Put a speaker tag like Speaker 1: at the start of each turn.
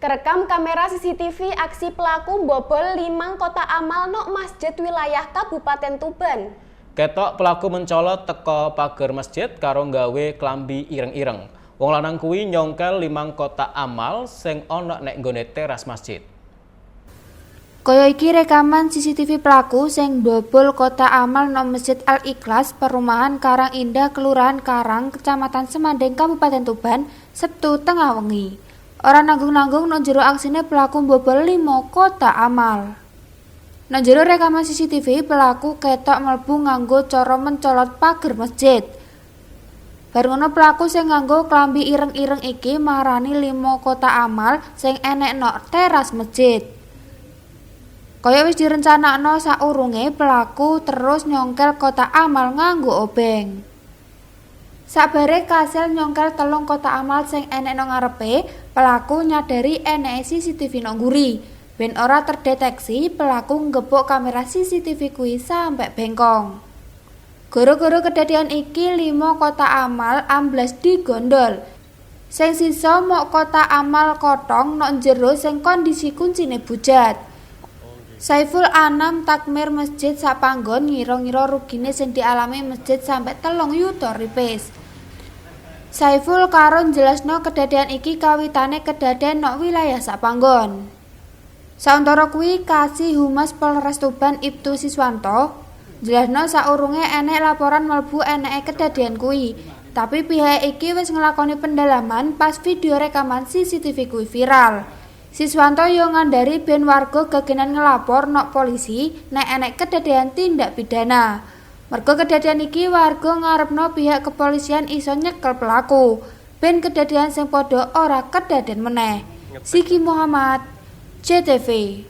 Speaker 1: Kerekam kamera CCTV aksi pelaku bobol 5 kotak amal nok masjid wilayah Kabupaten Tuban.
Speaker 2: Ketok pelaku mencolot teko pagar masjid karo nggawe klambi ireng-ireng. Wong lanang kuwi nyongkel 5 kotak amal sing ana nek nggone teras masjid.
Speaker 3: Kaya iki rekaman CCTV pelaku sing bobol kotak amal nang Masjid Al-Ikhlas Perumahan Karang Indah Kelurahan Karang Kecamatan Semanding Kabupaten Tuban Sabtu tengah wengi. Ora nanggung-nanggung nang jero aksine pelaku bobol 5 kotak amal. Nang jero rekaman CCTV pelaku ketok mlebu nganggo cara mencolot pagar masjid. Bar ngono pelaku sing nganggo klambi ireng-ireng iki marani 5 kotak amal sing enek nok teras masjid. Kaya wis direncanakno saurunge pelaku terus nyongkel kotak amal nganggo obeng. Sabare kasil nyongkel 3 kotak amal sing enek nang ngarepe, pelaku nyadari eneke CCTV nang nguri. Ben ora terdeteksi, pelaku ngebok kamera CCTV kuwi sampe bengkong. Gara-gara kedadian iki 5 kotak amal amblas digondol. Sing sisa mok kotak amal kotong nok jero sing kondisi kuncine bujat. Saiful Anam takmir masjid sapanggon ngira-ngira rugine sing dialami masjid sampai 3 yuta ripis. Saiful karo njelasno kedadian iki kawitane kedadian nok wilayah sapanggon. Sauntara kuwi Kasih Humas Polres Tuban Ibtu Siswanto jelasno saurunge enek laporan mlebu eneke kedadian kuwi, tapi pihak iki wis nglakoni pendalaman pas video rekaman CCTV kuwi viral. Siswanto yo ngandari ben warga gegenan ngelapor nok polisi nek enek kedadian tindak pidana. Mergo kedadian iki warga ngarepno pihak kepolisian iso nyekel pelaku ben kedadian sing padha ora kedadian meneh. Siki Muhammad, CTV.